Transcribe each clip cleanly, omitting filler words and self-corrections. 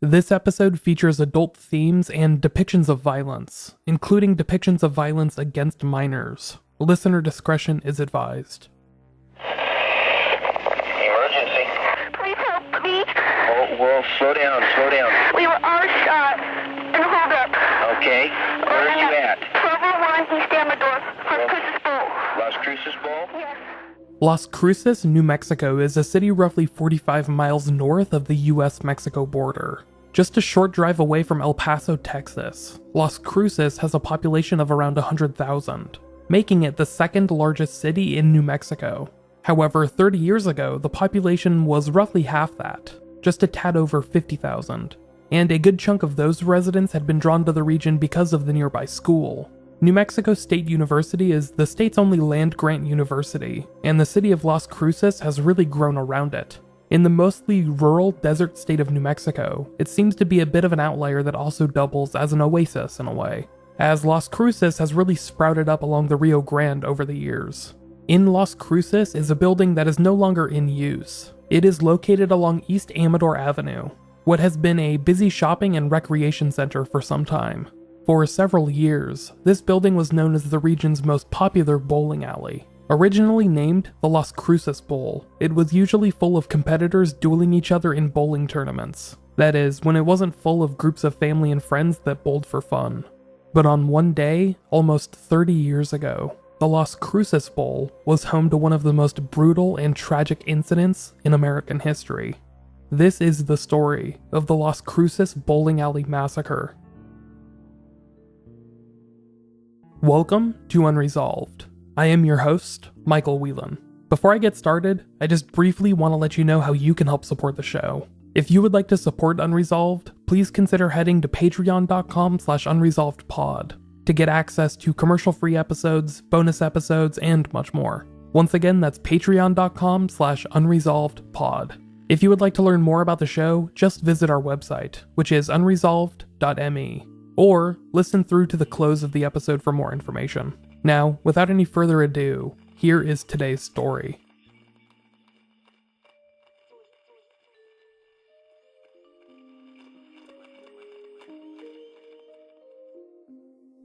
This episode features adult themes and depictions of violence, including depictions of violence against minors. Listener discretion is advised. Emergency. Please help me. Oh, well, slow down. We were all shot in a holdup. Okay. Where are you at? 1201 East Amador, Las Cruces Bowl. Las Cruces Bowl? Yes. Las Cruces, New Mexico is a city roughly 45 miles north of the US-Mexico border. Just a short drive away from El Paso, Texas, Las Cruces has a population of around 100,000, making it the second largest city in New Mexico. However, 30 years ago, the population was roughly half that, just a tad over 50,000, and a good chunk of those residents had been drawn to the region because of the nearby school. New Mexico State University is the state's only land-grant university, and the city of Las Cruces has really grown around it. In the mostly rural desert state of New Mexico, it seems to be a bit of an outlier that also doubles as an oasis in a way, as Las Cruces has really sprouted up along the Rio Grande over the years. In Las Cruces is a building that is no longer in use. It is located along East Amador Avenue, what has been a busy shopping and recreation center for some time. For several years, this building was known as the region's most popular bowling alley. Originally named the Las Cruces Bowl, it was usually full of competitors dueling each other in bowling tournaments. That is, when it wasn't full of groups of family and friends that bowled for fun. But on one day, almost 30 years ago, the Las Cruces Bowl was home to one of the most brutal and tragic incidents in American history. This is the story of the Las Cruces Bowling Alley Massacre. Welcome to Unresolved. I am your host, Micheal Whelan. Before I get started, I just briefly want to let you know how you can help support the show. If you would like to support Unresolved, please consider heading to patreon.com/unresolvedpod to get access to commercial-free episodes, bonus episodes, and much more. Once again, that's patreon.com/unresolvedpod. If you would like to learn more about the show, just visit our website, which is unresolved.me. Or listen through to the close of the episode for more information. Now, without any further ado, here is today's story.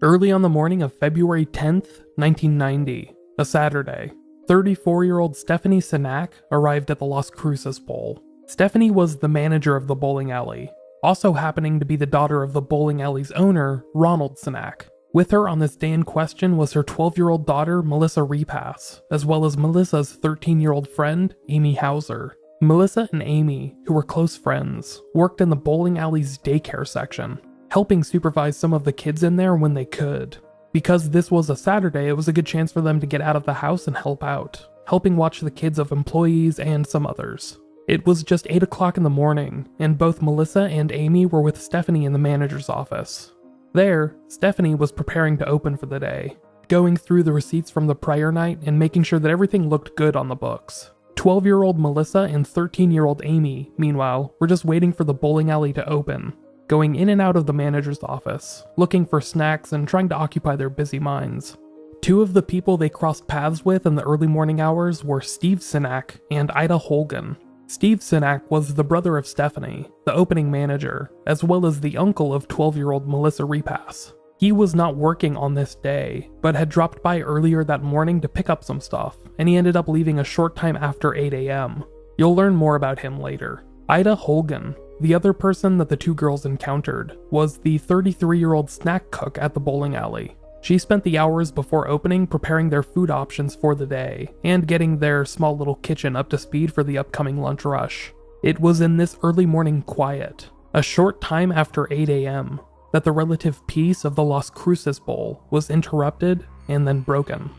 Early on the morning of February 10th, 1990, a Saturday, 34-year-old Stephanie Sinak arrived at the Las Cruces Bowl. Stephanie was the manager of the bowling alley, also happening to be the daughter of the bowling alley's owner, Ronald Sinak. With her on this day in question was her 12-year-old daughter, Melissa Repass, as well as Melissa's 13-year-old friend, Amy Hauser. Melissa and Amy, who were close friends, worked in the bowling alley's daycare section, helping supervise some of the kids in there when they could. Because this was a Saturday, it was a good chance for them to get out of the house and help out, helping watch the kids of employees and some others. It was just 8 o'clock in the morning, and both Melissa and Amy were with Stephanie in the manager's office. There, Stephanie was preparing to open for the day, going through the receipts from the prior night and making sure that everything looked good on the books. 12-year-old Melissa and 13-year-old Amy, meanwhile, were just waiting for the bowling alley to open, going in and out of the manager's office, looking for snacks and trying to occupy their busy minds. Two of the people they crossed paths with in the early morning hours were Steve Sinak and Ida Holgan. Steve Sinak was the brother of Stephanie, the opening manager, as well as the uncle of 12-year-old Melissa Repass. He was not working on this day, but had dropped by earlier that morning to pick up some stuff, and he ended up leaving a short time after 8 a.m. You'll learn more about him later. Ida Holgan, the other person that the two girls encountered, was the 33-year-old snack cook at the bowling alley. She spent the hours before opening preparing their food options for the day, and getting their small little kitchen up to speed for the upcoming lunch rush. It was in this early morning quiet, a short time after 8 a.m., that the relative peace of the Las Cruces Bowl was interrupted and then broken.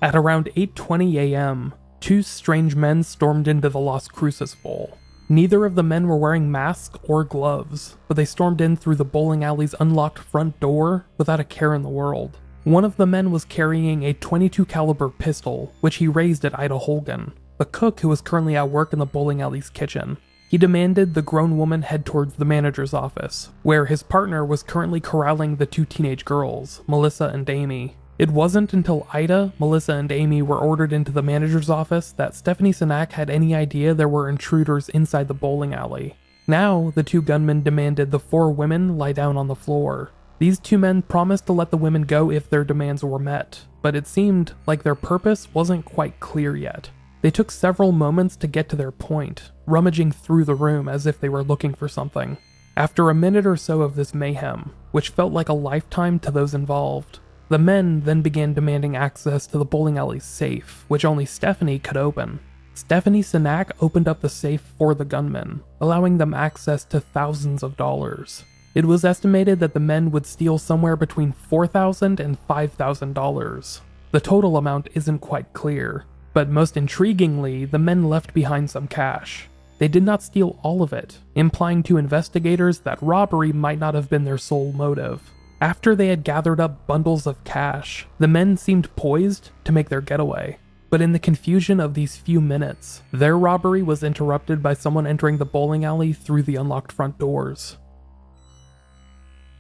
At around 8:20 a.m., two strange men stormed into the Las Cruces Bowl. Neither of the men were wearing masks or gloves, but they stormed in through the bowling alley's unlocked front door without a care in the world. One of the men was carrying a .22 caliber pistol, which he raised at Ida Holgan, the cook who was currently at work in the bowling alley's kitchen. He demanded the grown woman head towards the manager's office, where his partner was currently corralling the two teenage girls, Melissa and Amy. It wasn't until Ida, Melissa, and Amy were ordered into the manager's office that Stephanie Sinak had any idea there were intruders inside the bowling alley. Now, the two gunmen demanded the four women lie down on the floor. These two men promised to let the women go if their demands were met, but it seemed like their purpose wasn't quite clear yet. They took several moments to get to their point, rummaging through the room as if they were looking for something. After a minute or so of this mayhem, which felt like a lifetime to those involved, the men then began demanding access to the bowling alley's safe, which only Stephanie could open. Stephanie Sinak opened up the safe for the gunmen, allowing them access to thousands of dollars. It was estimated that the men would steal somewhere between $4,000 and $5,000. The total amount isn't quite clear, but most intriguingly, the men left behind some cash. They did not steal all of it, implying to investigators that robbery might not have been their sole motive. After they had gathered up bundles of cash, the men seemed poised to make their getaway. But in the confusion of these few minutes, their robbery was interrupted by someone entering the bowling alley through the unlocked front doors.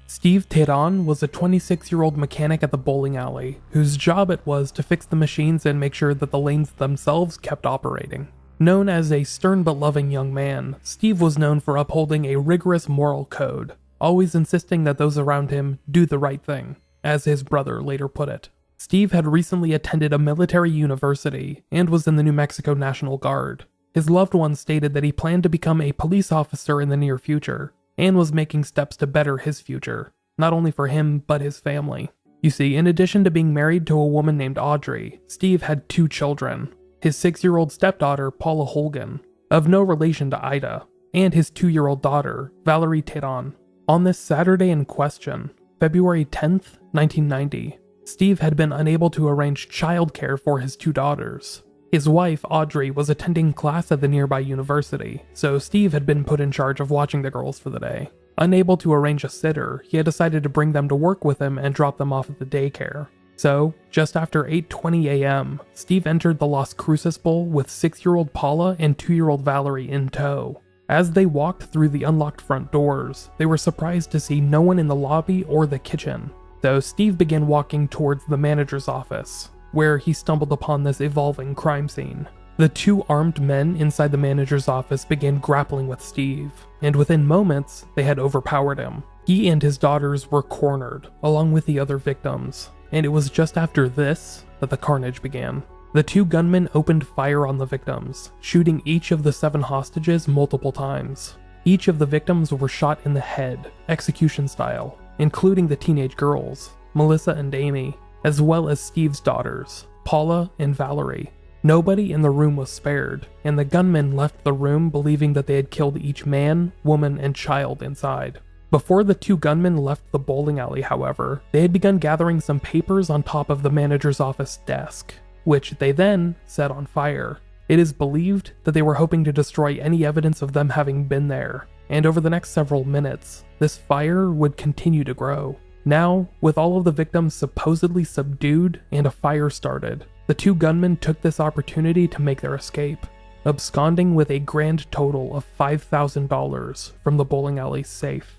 Steve Tehran was a 26-year-old mechanic at the bowling alley, whose job it was to fix the machines and make sure that the lanes themselves kept operating. Known as a stern but loving young man, Steve was known for upholding a rigorous moral code, always insisting that those around him do the right thing, as his brother later put it. Steve had recently attended a military university and was in the New Mexico National Guard. His loved one stated that he planned to become a police officer in the near future, and was making steps to better his future, not only for him but his family. You see, in addition to being married to a woman named Audrey, Steve had two children, his 6-year-old stepdaughter Paula Holgan, of no relation to Ida, and his 2-year-old daughter, Valerie Tehran. On this Saturday in question, February 10th, 1990, Steve had been unable to arrange childcare for his two daughters. His wife, Audrey, was attending class at the nearby university, so Steve had been put in charge of watching the girls for the day. Unable to arrange a sitter, he had decided to bring them to work with him and drop them off at the daycare. So, just after 8:20 a.m., Steve entered the Las Cruces Bowl with 6-year-old Paula and 2-year-old Valerie in tow. As they walked through the unlocked front doors, they were surprised to see no one in the lobby or the kitchen. So Steve began walking towards the manager's office, where he stumbled upon this evolving crime scene. The two armed men inside the manager's office began grappling with Steve, and within moments, they had overpowered him. He and his daughters were cornered, along with the other victims, and it was just after this that the carnage began. The two gunmen opened fire on the victims, shooting each of the 7 hostages multiple times. Each of the victims were shot in the head, execution style, including the teenage girls, Melissa and Amy, as well as Steve's daughters, Paula and Valerie. Nobody in the room was spared, and the gunmen left the room believing that they had killed each man, woman, and child inside. Before the two gunmen left the bowling alley, however, they had begun gathering some papers on top of the manager's office desk, which they then set on fire. It is believed that they were hoping to destroy any evidence of them having been there, and over the next several minutes, this fire would continue to grow. Now, with all of the victims supposedly subdued and a fire started, the two gunmen took this opportunity to make their escape, absconding with a grand total of $5,000 from the bowling alley's safe.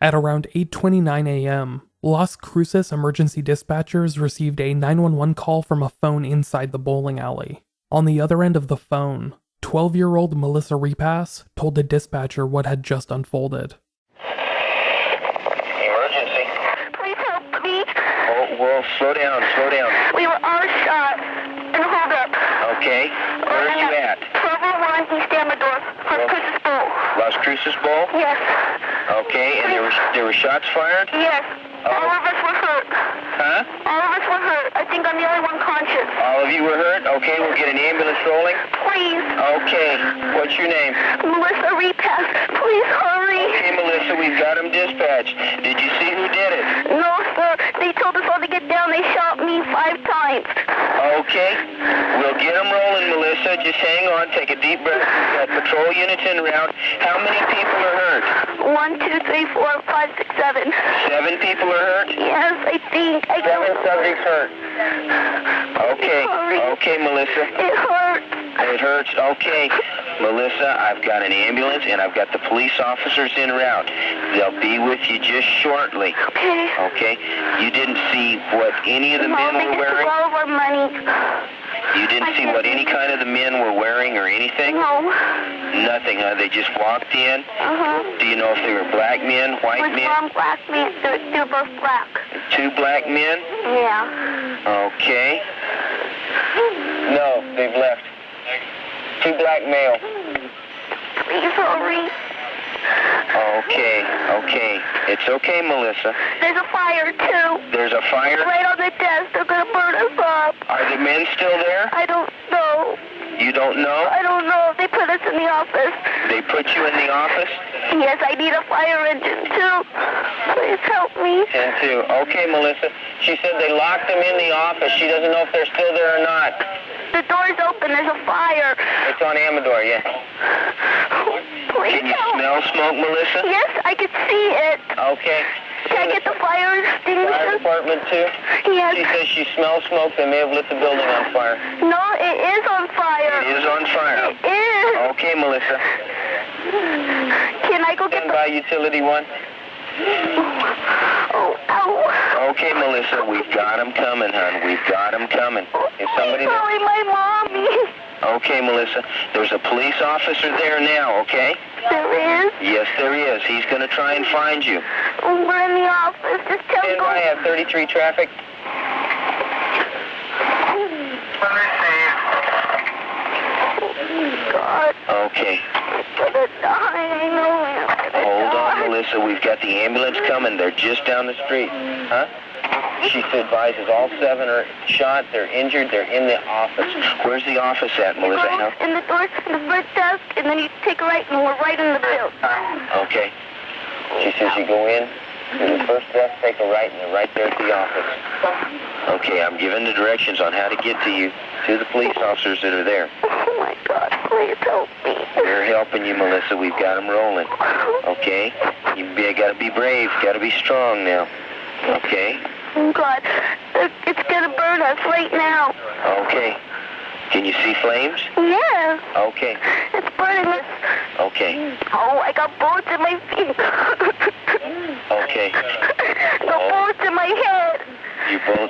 At around 8:29 a.m., Las Cruces emergency dispatchers received a 911 call from a phone inside the bowling alley. On the other end of the phone, 12-year-old Melissa Repass told the dispatcher what had just unfolded. Emergency. Please help me. Oh, well, slow down. We were all shot in a holdup. Okay. Where are you at? 1201 East Amador, Las Cruces Bowl. Las Cruces Bowl? Yes. Okay, and there were shots fired? Yes. All of us were hurt. Huh? All of us were hurt. I think I'm the only one conscious. All of you were hurt? Okay, we'll get an ambulance rolling. please. Okay, what's your name? Melissa Repass, please hurry. Okay, Melissa, we've got him dispatched. Did you see who did it? No, sir. They told us all to get down. They shot me 5 times. Okay, we'll get him rolling, Melissa. Just hang on, take a deep breath. We've got patrol units en route. How many people are hurt? 1, 2, 3, 4, 5, 6, 7. 7 people are hurt? Yes, I think. 7 subjects hurt. Okay, Sorry. okay, Melissa. It hurts. It hurts? Okay. Melissa, I've got an ambulance and I've got the police officers en route. They'll be with you just shortly. Okay. Okay? You didn't see what any of the men They were just wearing? took all of our money. You didn't see what any kind of the men were wearing or anything? No. Nothing, huh? They just walked in? Uh-huh. Do you know if they were black men, white With men? one black man. They're both black. 2 black men? Yeah. Okay. No, they've left. 2 black male. Please hurry. Okay, okay. It's okay, Melissa. There's a fire, too. There's a fire? Right on the desk. They're going to burn us up. Are the men still there? I don't know. You don't know? I don't know. They put us in the office. They put you in the office? Yes, I need a fire engine, too. Please help me. 10-2. Okay, Melissa. She said they locked them in the office. She doesn't know if they're still there or not. The door's open. There's a fire. It's on Amador, yeah. Please Can you help. smell smoke, Melissa? Yes, I can see it. Okay. Can I get the fire Fire extinguisher? department, too? Yes. She says she smells smoke. They may have lit the building on fire. No, it is on fire. It is on fire. It is. Okay, Melissa. Can I go get Stand the... by utility 1. Oh, ow. Okay, Melissa, we've got them coming, hon. We've got them coming. If somebody... Please hurry, my mommy. Okay, Melissa. There's a police officer there now, okay? There is? Yes, there is. He's going to try and find you. We're in the office. Just tell Stand by, I have 33 traffic. God, Okay. I'm gonna die. I know I'm gonna Hold on, die. Melissa. We've got the ambulance coming. They're just down the street. Huh? She advises all 7 are shot. They're injured. They're in the office. Where's the office at, You Melissa? go in the door, in the front desk, and then you take a right, and we're right in the building. Okay. She says you go in to the first desk, take a right, and they're right there at the office. Okay, I'm giving the directions on how to get to you, to the police officers that are there. Oh, my God. Please help me. We're helping you, Melissa. We've got them rolling. Okay? You got to be brave. Got to be strong now. Okay? Oh, God. It's going to burn us right now. Okay. Can you see flames? Yeah. Okay. It's burning us. Okay. Oh, I got bullets in my feet. Okay. The bullets in my head.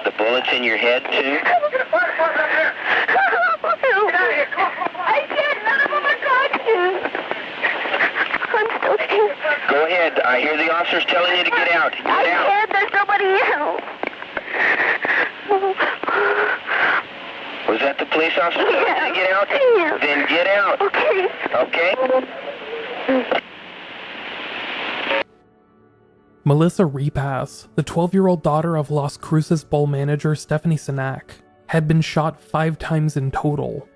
The bullets in your head, too? I can't. None of them are talking. I'm still here. Go ahead. I hear the officers telling you to get out. Get I out. can't. There's nobody else. Was that the police officer telling you to get out? Yeah. Then get out. Okay. Okay? Melissa Repass, the 12-year-old daughter of Las Cruces Bowl manager Stephanie Sinak, had been shot 5 times in total.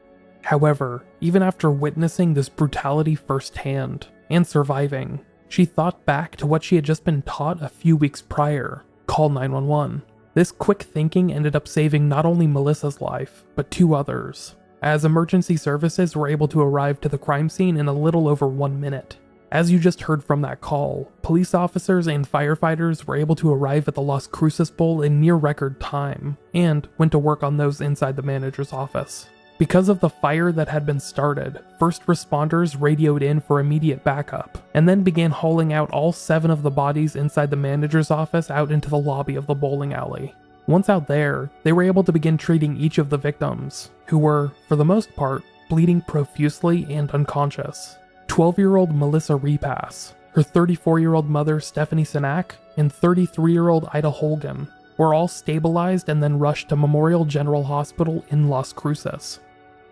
However, even after witnessing this brutality firsthand and surviving, she thought back to what she had just been taught a few weeks prior: call 911. This quick thinking ended up saving not only Melissa's life, but 2 others, as emergency services were able to arrive to the crime scene in a little over 1 minute. As you just heard from that call, police officers and firefighters were able to arrive at the Las Cruces Bowl in near record time, and went to work on those inside the manager's office. Because of the fire that had been started, first responders radioed in for immediate backup, and then began hauling out all 7 of the bodies inside the manager's office out into the lobby of the bowling alley. Once out there, they were able to begin treating each of the victims, who were, for the most part, bleeding profusely and unconscious. 12-year-old Melissa Repass, her 34-year-old mother Stephanie Sinak, and 33-year-old Ida Holgan were all stabilized and then rushed to Memorial General Hospital in Las Cruces.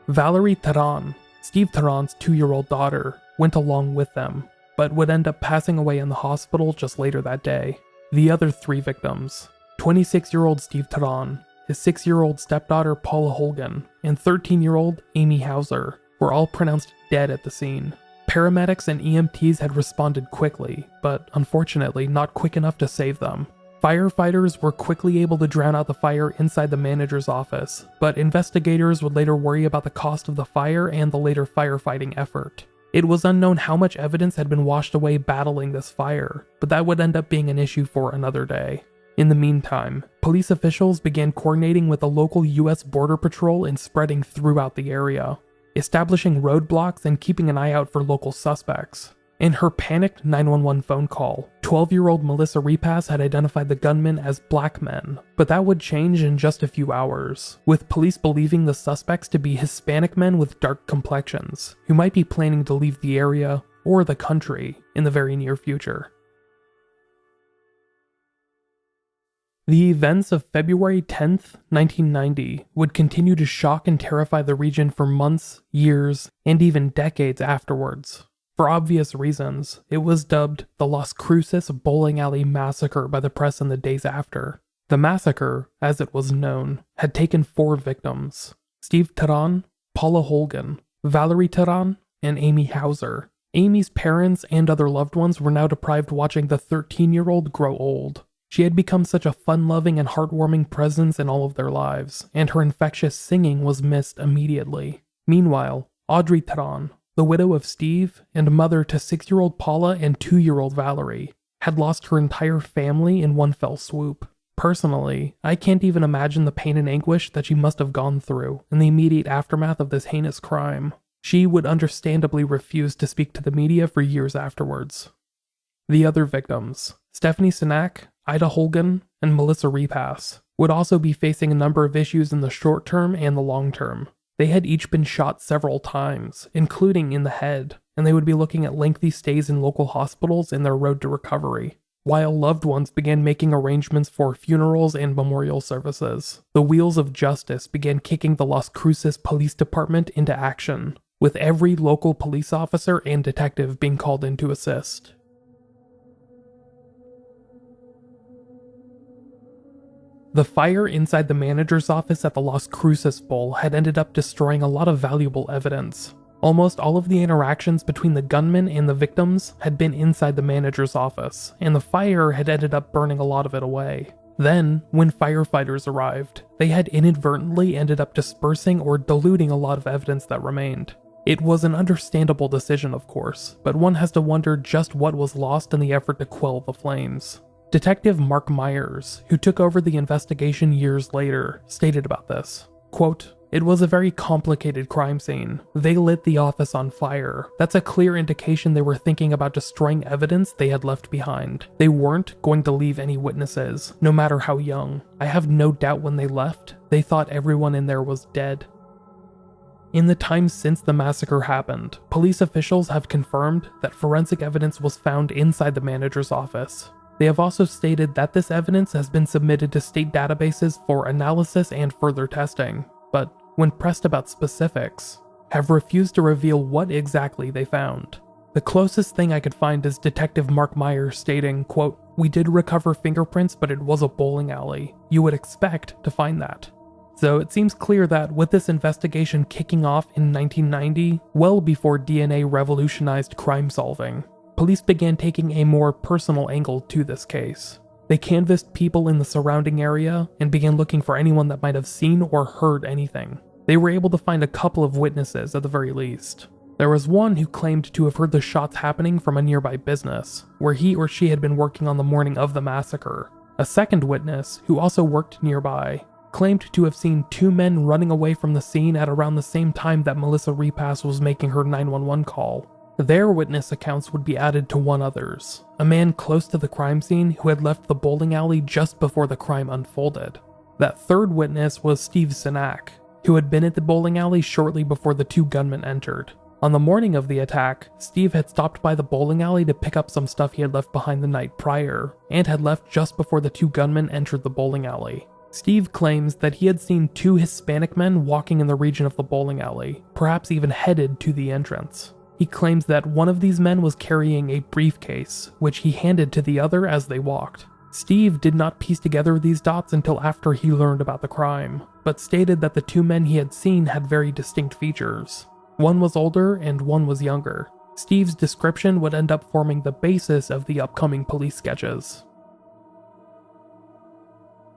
Valerie Terran, Steve Terran's 2-year-old daughter, went along with them, but would end up passing away in the hospital just later that day. The other 3 victims, 26-year-old Steve Terran, his 6-year-old stepdaughter Paula Holgan, and 13-year-old Amy Hauser, were all pronounced dead at the scene. Paramedics and EMTs had responded quickly, but unfortunately not quick enough to save them. Firefighters were quickly able to drown out the fire inside the manager's office, but investigators would later worry about the cost of the fire and the later firefighting effort. It was unknown how much evidence had been washed away battling this fire, but that would end up being an issue for another day. In the meantime, police officials began coordinating with the local US Border Patrol and spreading throughout the area, establishing roadblocks and keeping an eye out for local suspects. In her panicked 911 phone call, 12-year-old Melissa Repass had identified the gunmen as black men, but that would change in just a few hours, with police believing the suspects to be Hispanic men with dark complexions, who might be planning to leave the area or the country in the very near future. The events of February 10th, 1990 would continue to shock and terrify the region for months, years, and even decades afterwards. For obvious reasons, it was dubbed the Las Cruces Bowling Alley Massacre by the press in the days after. The massacre, as it was known, had taken 4 victims: Steve Teran, Paula Holgan, Valerie Teran, and Amy Hauser. Amy's parents and other loved ones were now deprived watching the 13-year-old grow old. She had become such a fun-loving and heartwarming presence in all of their lives, and her infectious singing was missed immediately. Meanwhile, Audrey Teran, the widow of Steve and mother to 6-year-old Paula and 2-year-old Valerie, had lost her entire family in one fell swoop. Personally, I can't even imagine the pain and anguish that she must have gone through in the immediate aftermath of this heinous crime. She would understandably refuse to speak to the media for years afterwards. The other victims, Stephanie Sinak, Ida Holgan, and Melissa Repass, would also be facing a number of issues in the short term and the long term. They had each been shot several times, including in the head, and they would be looking at lengthy stays in local hospitals in their road to recovery. While loved ones began making arrangements for funerals and memorial services, the wheels of justice began kicking the Las Cruces Police Department into action, with every local police officer and detective being called in to assist. The fire inside the manager's office at the Las Cruces Bowl had ended up destroying a lot of valuable evidence. Almost all of the interactions between the gunmen and the victims had been inside the manager's office, and the fire had ended up burning a lot of it away. Then, when firefighters arrived, they had inadvertently ended up dispersing or diluting a lot of evidence that remained. It was an understandable decision, of course, but one has to wonder just what was lost in the effort to quell the flames. Detective Mark Myers, who took over the investigation years later, stated about this, quote, "It was a very complicated crime scene. They lit the office on fire. That's a clear indication they were thinking about destroying evidence they had left behind. They weren't going to leave any witnesses, no matter how young. I have no doubt when they left, they thought everyone in there was dead." In the time since the massacre happened, police officials have confirmed that forensic evidence was found inside the manager's office. They have also stated that this evidence has been submitted to state databases for analysis and further testing, but when pressed about specifics, have refused to reveal what exactly they found. The closest thing I could find is Detective Mark Myers stating, quote, "We did recover fingerprints, but it was a bowling alley. You would expect to find that." So it seems clear that with this investigation kicking off in 1990, well before DNA revolutionized crime solving, police began taking a more personal angle to this case. They canvassed people in the surrounding area and began looking for anyone that might have seen or heard anything. They were able to find a couple of witnesses at the very least. There was one who claimed to have heard the shots happening from a nearby business, where he or she had been working on the morning of the massacre. A second witness, who also worked nearby, claimed to have seen 2 men running away from the scene at around the same time that Melissa Repass was making her 911 call. Their witness accounts would be added to one other's, a man close to the crime scene who had left the bowling alley just before the crime unfolded. That third witness was Steve Sinak, who had been at the bowling alley shortly before the 2 gunmen entered. On the morning of the attack, Steve had stopped by the bowling alley to pick up some stuff he had left behind the night prior, and had left just before the 2 gunmen entered the bowling alley. Steve claims that he had seen 2 Hispanic men walking in the region of the bowling alley, perhaps even headed to the entrance. He claims that one of these men was carrying a briefcase, which he handed to the other as they walked. Steve did not piece together these dots until after he learned about the crime, but stated that the 2 men he had seen had very distinct features. One was older and one was younger. Steve's description would end up forming the basis of the upcoming police sketches.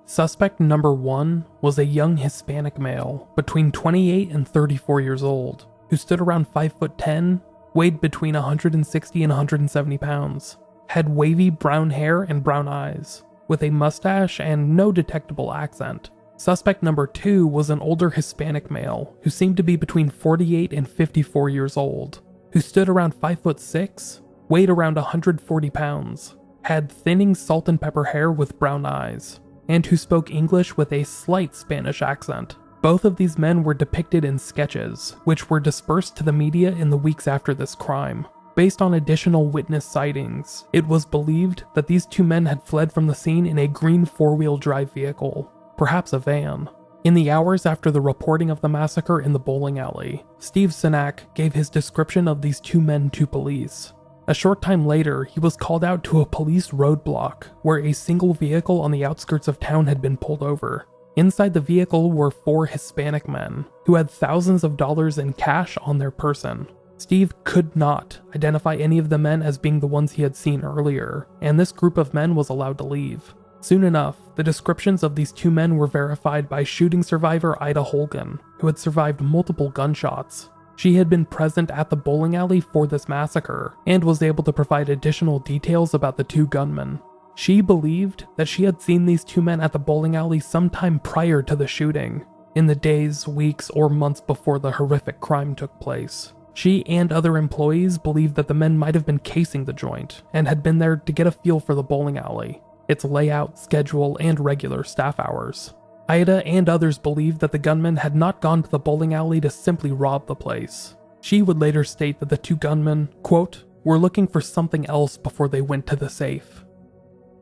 Suspect number 1 was a young Hispanic male between 28 and 34 years old, who stood around 5'10", weighed between 160 and 170 pounds, had wavy brown hair and brown eyes, with a mustache and no detectable accent. Suspect number 2 was an older Hispanic male who seemed to be between 48 and 54 years old, who stood around 5'6", weighed around 140 pounds, had thinning salt and pepper hair with brown eyes, and who spoke English with a slight Spanish accent. Both of these men were depicted in sketches, which were dispersed to the media in the weeks after this crime. Based on additional witness sightings, it was believed that these two men had fled from the scene in a green four-wheel drive vehicle, perhaps a van. In the hours after the reporting of the massacre in the bowling alley, Steve Sinak gave his description of these two men to police. A short time later, he was called out to a police roadblock where a single vehicle on the outskirts of town had been pulled over. Inside the vehicle were 4 Hispanic men who had thousands of dollars in cash on their person. Steve could not identify any of the men as being the ones he had seen earlier, and this group of men was allowed to leave. Soon enough, the descriptions of these two men were verified by shooting survivor Ida Holgan, who had survived multiple gunshots. She had been present at the bowling alley for this massacre, and was able to provide additional details about the two gunmen. She believed that she had seen these two men at the bowling alley sometime prior to the shooting, in the days, weeks, or months before the horrific crime took place. She and other employees believed that the men might have been casing the joint, and had been there to get a feel for the bowling alley, its layout, schedule, and regular staff hours. Ida and others believed that the gunmen had not gone to the bowling alley to simply rob the place. She would later state that the two gunmen, quote, were looking for something else before they went to the safe.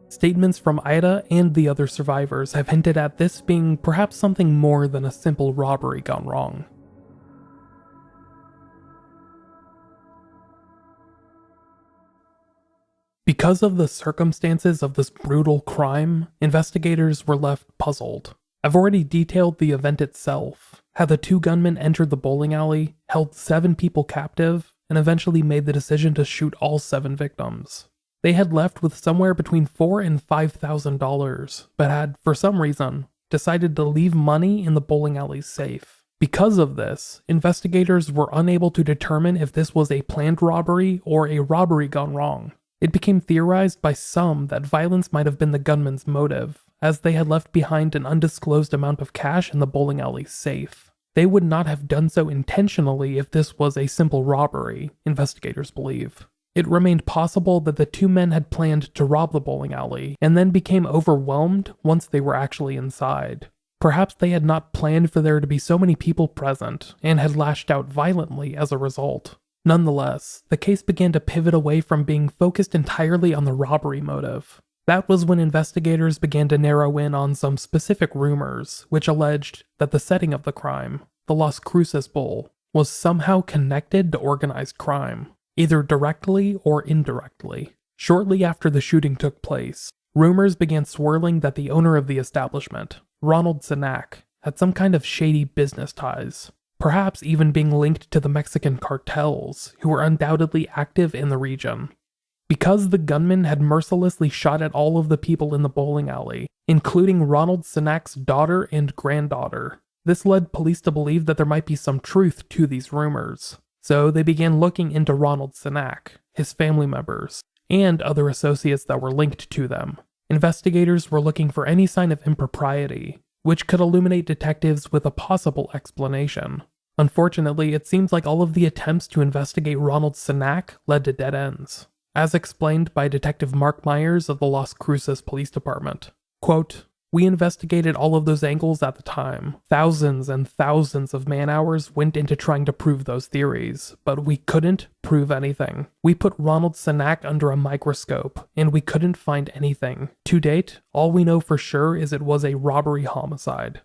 Statements from Ida and the other survivors have hinted at this being perhaps something more than a simple robbery gone wrong. Because of the circumstances of this brutal crime, investigators were left puzzled. I've already detailed the event itself, how the two gunmen entered the bowling alley, held 7 people captive, and eventually made the decision to shoot all 7 victims. They had left with somewhere between $4,000 and $5,000, but had, for some reason, decided to leave money in the bowling alley's safe. Because of this, investigators were unable to determine if this was a planned robbery or a robbery gone wrong. It became theorized by some that violence might have been the gunmen's motive, as they had left behind an undisclosed amount of cash in the bowling alley's safe. They would not have done so intentionally if this was a simple robbery, investigators believe. It remained possible that the two men had planned to rob the bowling alley, and then became overwhelmed once they were actually inside. Perhaps they had not planned for there to be so many people present, and had lashed out violently as a result. Nonetheless, the case began to pivot away from being focused entirely on the robbery motive. That was when investigators began to narrow in on some specific rumors, which alleged that the setting of the crime, the Las Cruces Bowl, was somehow connected to organized crime, either directly or indirectly. Shortly after the shooting took place, rumors began swirling that the owner of the establishment, Ronald Sinak, had some kind of shady business ties, perhaps even being linked to the Mexican cartels, who were undoubtedly active in the region. Because the gunman had mercilessly shot at all of the people in the bowling alley, including Ronald Sinak's daughter and granddaughter, this led police to believe that there might be some truth to these rumors. So they began looking into Ronald Sinak, his family members, and other associates that were linked to them. Investigators were looking for any sign of impropriety, which could illuminate detectives with a possible explanation. Unfortunately, it seems like all of the attempts to investigate Ronald Sinak led to dead ends, as explained by Detective Mark Myers of the Las Cruces Police Department. Quote, "We investigated all of those angles at the time. Thousands and thousands of man-hours went into trying to prove those theories, but we couldn't prove anything. We put Ronald Sinak under a microscope, and we couldn't find anything. To date, all we know for sure is it was a robbery homicide."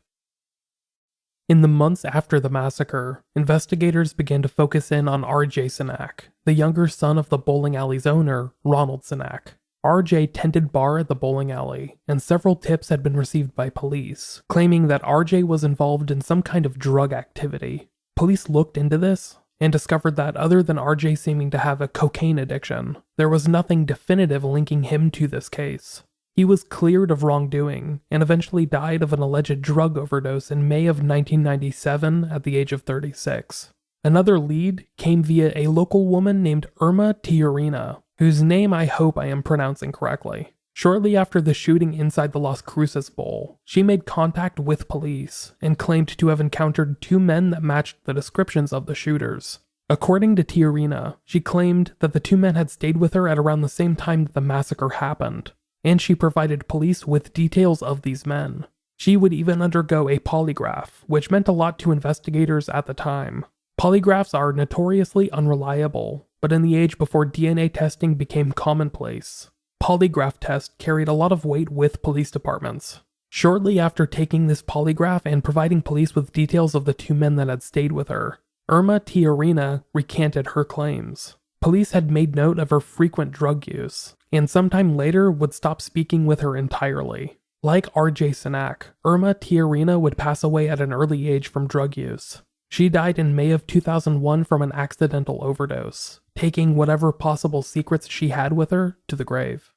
In the months after the massacre, investigators began to focus in on RJ Sinak, the younger son of the bowling alley's owner, Ronald Sinak. RJ tended bar at the bowling alley, and several tips had been received by police, claiming that RJ was involved in some kind of drug activity. Police looked into this, and discovered that other than RJ seeming to have a cocaine addiction, there was nothing definitive linking him to this case. He was cleared of wrongdoing and eventually died of an alleged drug overdose in May of 1997 at the age of 36. Another lead came via a local woman named Irma Tiurina, whose name I hope I am pronouncing correctly. Shortly after the shooting inside the Las Cruces Bowl, she made contact with police and claimed to have encountered two men that matched the descriptions of the shooters. According to Tiurina, she claimed that the two men had stayed with her at around the same time that the massacre happened, and she provided police with details of these men. She would even undergo a polygraph, which meant a lot to investigators at the time. Polygraphs are notoriously unreliable, but in the age before DNA testing became commonplace, polygraph tests carried a lot of weight with police departments. Shortly after taking this polygraph and providing police with details of the two men that had stayed with her, Irma Tiurina recanted her claims. Police had made note of her frequent drug use, and sometime later would stop speaking with her entirely. Like RJ Cenac, Irma Tiurina would pass away at an early age from drug use. She died in May of 2001 from an accidental overdose, taking whatever possible secrets she had with her to the grave.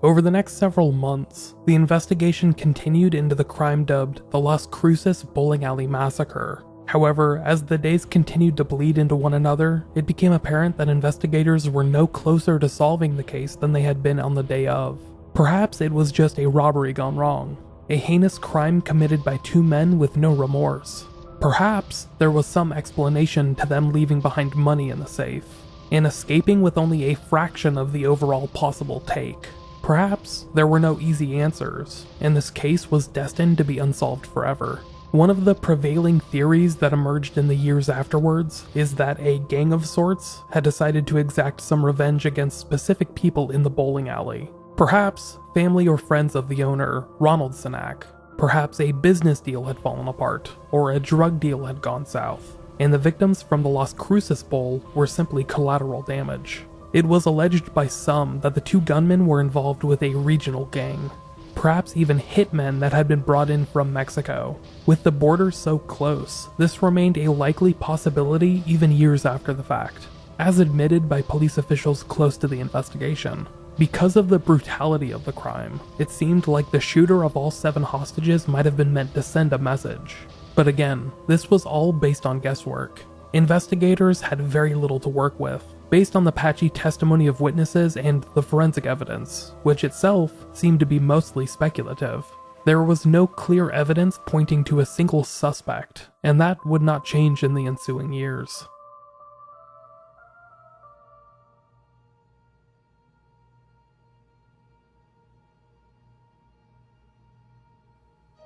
Over the next several months, the investigation continued into the crime dubbed the Las Cruces Bowling Alley Massacre. However, as the days continued to bleed into one another, it became apparent that investigators were no closer to solving the case than they had been on the day of. Perhaps it was just a robbery gone wrong, a heinous crime committed by two men with no remorse. Perhaps there was some explanation to them leaving behind money in the safe, and escaping with only a fraction of the overall possible take. Perhaps there were no easy answers, and this case was destined to be unsolved forever. One of the prevailing theories that emerged in the years afterwards is that a gang of sorts had decided to exact some revenge against specific people in the bowling alley. Perhaps family or friends of the owner, Ronald Cenac. Perhaps a business deal had fallen apart, or a drug deal had gone south, and the victims from the Las Cruces Bowl were simply collateral damage. It was alleged by some that the two gunmen were involved with a regional gang, perhaps even hitmen that had been brought in from Mexico. With the border so close, this remained a likely possibility even years after the fact, as admitted by police officials close to the investigation. Because of the brutality of the crime, it seemed like the shooter of all 7 hostages might have been meant to send a message. But again, this was all based on guesswork. Investigators had very little to work with, based on the patchy testimony of witnesses and the forensic evidence, which itself seemed to be mostly speculative. There was no clear evidence pointing to a single suspect, and that would not change in the ensuing years.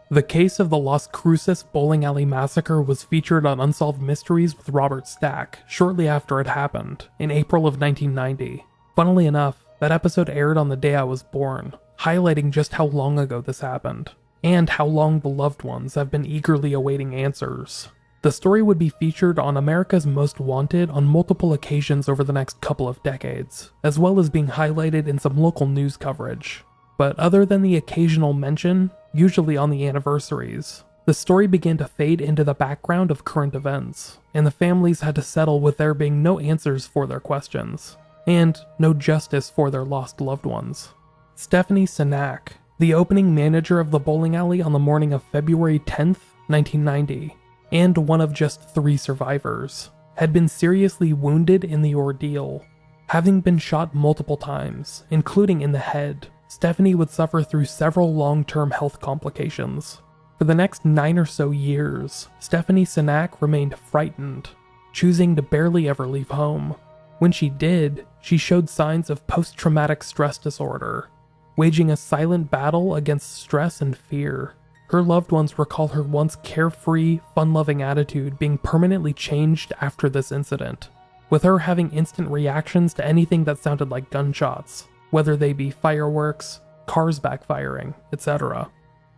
The case of the Las Cruces Bowling Alley Massacre was featured on Unsolved Mysteries with Robert Stack shortly after it happened, in April of 1990. Funnily enough, that episode aired on the day I was born, highlighting just how long ago this happened, and how long the loved ones have been eagerly awaiting answers. The story would be featured on America's Most Wanted on multiple occasions over the next couple of decades, as well as being highlighted in some local news coverage. But other than the occasional mention, usually on the anniversaries, the story began to fade into the background of current events, and the families had to settle with there being no answers for their questions, and no justice for their lost loved ones. Stephanie Cenac, the opening manager of the bowling alley on the morning of February 10th, 1990, and one of just 3 survivors, had been seriously wounded in the ordeal. Having been shot multiple times, including in the head, Stephanie would suffer through several long-term health complications. For the next 9 or so years, Stephanie Cenac remained frightened, choosing to barely ever leave home. When she did, she showed signs of post-traumatic stress disorder, waging a silent battle against stress and fear. Her loved ones recall her once carefree, fun-loving attitude being permanently changed after this incident, with her having instant reactions to anything that sounded like gunshots, whether they be fireworks, cars backfiring, etc.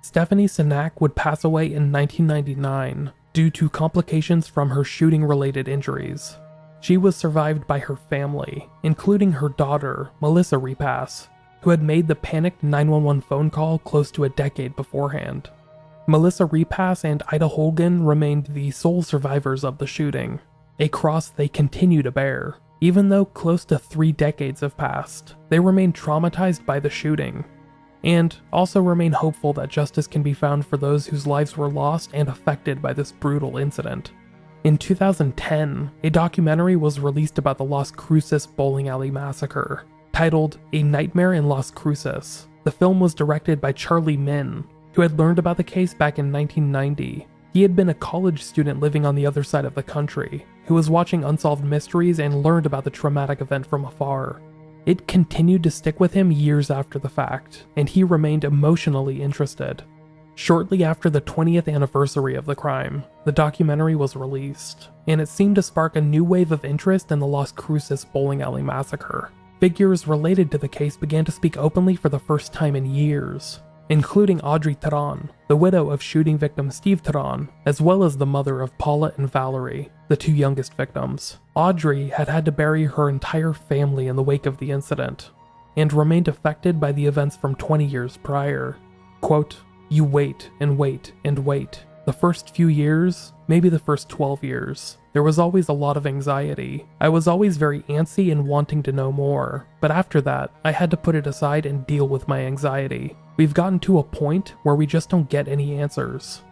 Stephanie Cenac would pass away in 1999 due to complications from her shooting-related injuries. She was survived by her family, including her daughter, Melissa Repass, who had made the panicked 911 phone call close to a decade beforehand. Melissa Repass and Ida Holgan remained the sole survivors of the shooting, a cross they continue to bear. Even though close to 3 decades have passed, they remain traumatized by the shooting, and also remain hopeful that justice can be found for those whose lives were lost and affected by this brutal incident. In 2010, a documentary was released about the Las Cruces bowling alley massacre, titled A Nightmare in Las Cruces. The film was directed by Charlie Min, who had learned about the case back in 1990. He had been a college student living on the other side of the country, who was watching Unsolved Mysteries and learned about the traumatic event from afar. It continued to stick with him years after the fact, and he remained emotionally interested. Shortly after the 20th anniversary of the crime, the documentary was released, and it seemed to spark a new wave of interest in the Las Cruces bowling alley massacre. Figures related to the case began to speak openly for the first time in years, including Audrey Teran, the widow of shooting victim Steve Teran, as well as the mother of Paula and Valerie, the 2 youngest victims. Audrey had to bury her entire family in the wake of the incident, and remained affected by the events from 20 years prior. Quote, "You wait and wait and wait. The first few years, maybe the first 12 years, there was always a lot of anxiety. I was always very antsy and wanting to know more, but after that, I had to put it aside and deal with my anxiety. We've gotten to a point where we just don't get any answers."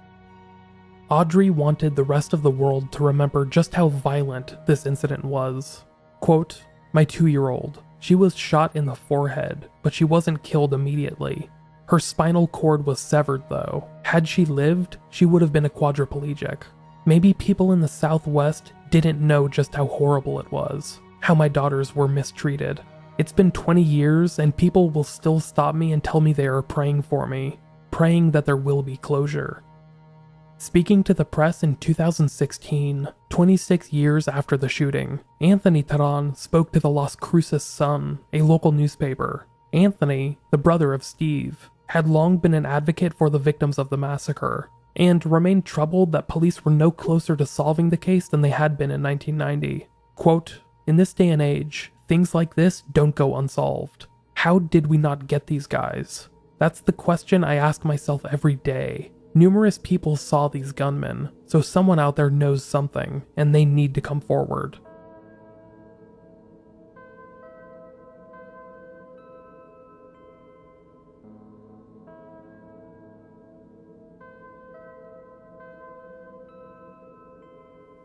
Audrey wanted the rest of the world to remember just how violent this incident was. Quote, "My 2-year-old, she was shot in the forehead, but she wasn't killed immediately. Her spinal cord was severed though. Had she lived, she would have been a quadriplegic. Maybe people in the Southwest didn't know just how horrible it was, how my daughters were mistreated. It's been 20 years and people will still stop me and tell me they are praying for me, praying that there will be closure." Speaking to the press in 2016, 26 years after the shooting, Anthony Teran spoke to the Las Cruces Sun, a local newspaper. Anthony, the brother of Steve, had long been an advocate for the victims of the massacre, and remained troubled that police were no closer to solving the case than they had been in 1990. Quote, "In this day and age, things like this don't go unsolved. How did we not get these guys? That's the question I ask myself every day. Numerous people saw these gunmen, so someone out there knows something, and they need to come forward."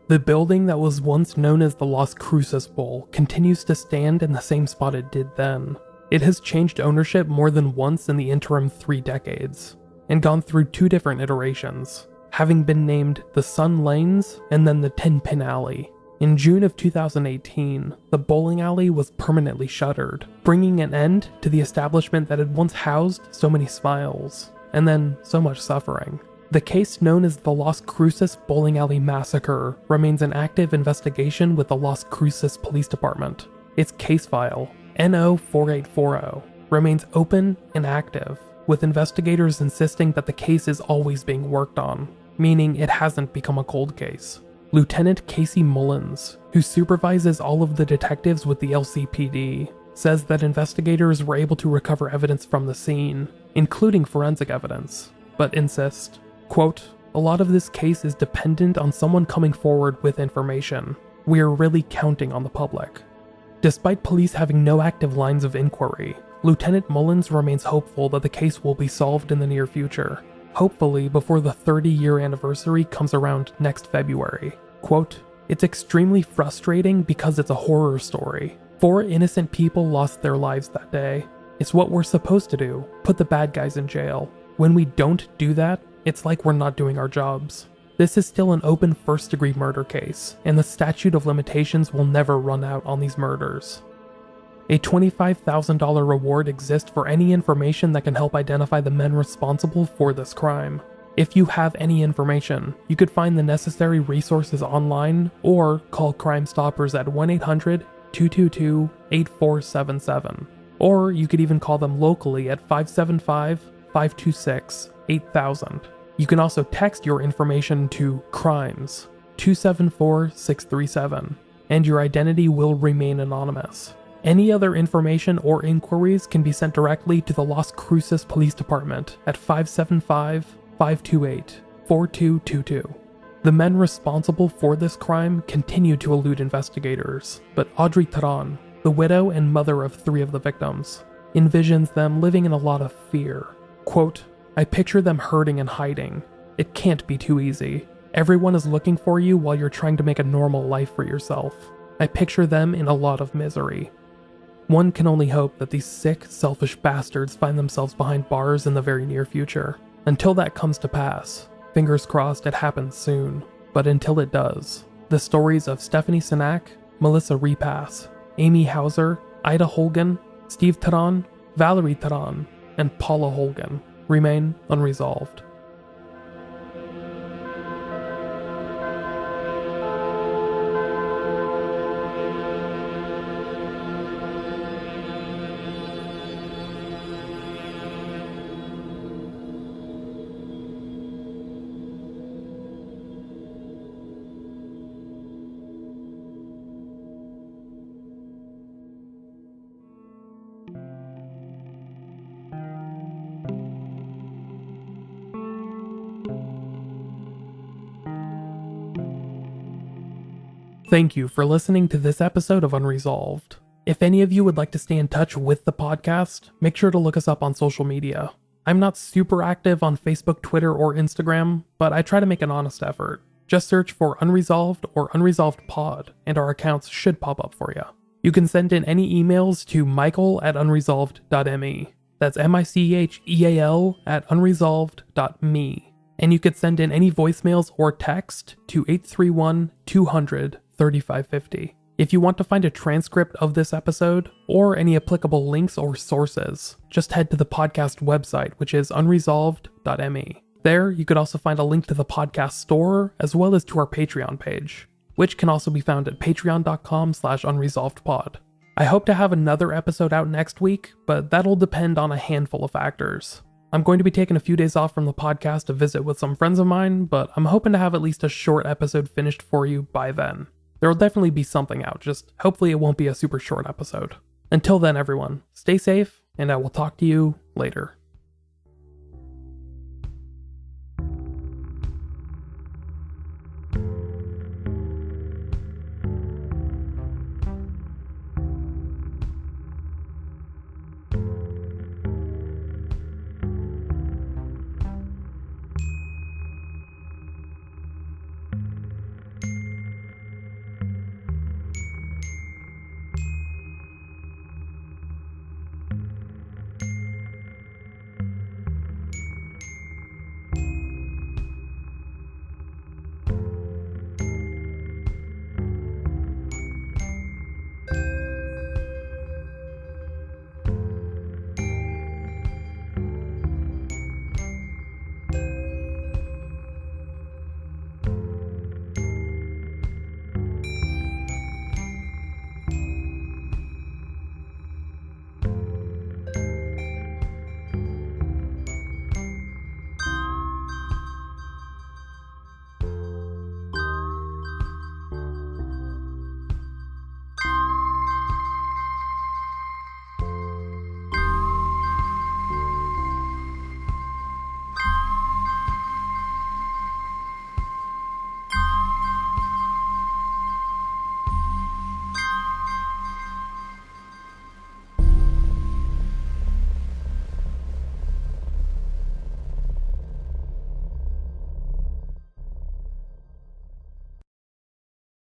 The building that was once known as the Las Cruces Bowl continues to stand in the same spot it did then. It has changed ownership more than once in the interim 3 decades, and gone through 2 different iterations, having been named the Sun Lanes and then the 10-Pin Alley. In June of 2018, the bowling alley was permanently shuttered, bringing an end to the establishment that had once housed so many smiles, and then so much suffering. The case known as the Las Cruces Bowling Alley Massacre remains an active investigation with the Las Cruces Police Department. Its case file, NO4840, remains open and active, with investigators insisting that the case is always being worked on, meaning it hasn't become a cold case. Lieutenant Casey Mullins, who supervises all of the detectives with the LCPD, says that investigators were able to recover evidence from the scene, including forensic evidence, but insists, quote, "A lot of this case is dependent on someone coming forward with information. We are really counting on the public." Despite police having no active lines of inquiry, Lieutenant Mullins remains hopeful that the case will be solved in the near future, hopefully before the 30-year anniversary comes around next February. Quote, "It's extremely frustrating because it's a horror story. 4 innocent people lost their lives that day. It's what we're supposed to do, put the bad guys in jail. When we don't do that, it's like we're not doing our jobs. This is still an open first-degree murder case, and the statute of limitations will never run out on these murders. A $25,000 reward exists for any information that can help identify the men responsible for this crime. If you have any information, you could find the necessary resources online or call Crime Stoppers at 1-800-222-8477. Or you could even call them locally at 575-526-8000. You can also text your information to CRIMES 274-637, and your identity will remain anonymous. Any other information or inquiries can be sent directly to the Las Cruces Police Department at 528-4222. The men responsible for this crime continue to elude investigators, but Audrey Taran, the widow and mother of 3 of the victims, envisions them living in a lot of fear. Quote, "I picture them hurting and hiding. It can't be too easy. Everyone is looking for you while you're trying to make a normal life for yourself. I picture them in a lot of misery." One can only hope that these sick, selfish bastards find themselves behind bars in the very near future. Until that comes to pass, fingers crossed it happens soon. But until it does, the stories of Stephanie Sinak, Melissa Repass, Amy Hauser, Ida Holgan, Steve Taran, Valerie Taran, and Paula Holgan remain unresolved. Thank you for listening to this episode of Unresolved. If any of you would like to stay in touch with the podcast, make sure to look us up on social media. I'm not super active on Facebook, Twitter, or Instagram, but I try to make an honest effort. Just search for Unresolved or Unresolved Pod, and our accounts should pop up for you. You can send in any emails to michael@unresolved.me. That's micheal@unresolved.me. And you could send in any voicemails or text to 831-200-3550. If you want to find a transcript of this episode, or any applicable links or sources, just head to the podcast website, which is unresolved.me. There, you could also find a link to the podcast store, as well as to our Patreon page, which can also be found at patreon.com/unresolvedpod. I hope to have another episode out next week, but that'll depend on a handful of factors. I'm going to be taking a few days off from the podcast to visit with some friends of mine, but I'm hoping to have at least a short episode finished for you by then. There will definitely be something out, just hopefully it won't be a super short episode. Until then, everyone, stay safe, and I will talk to you later.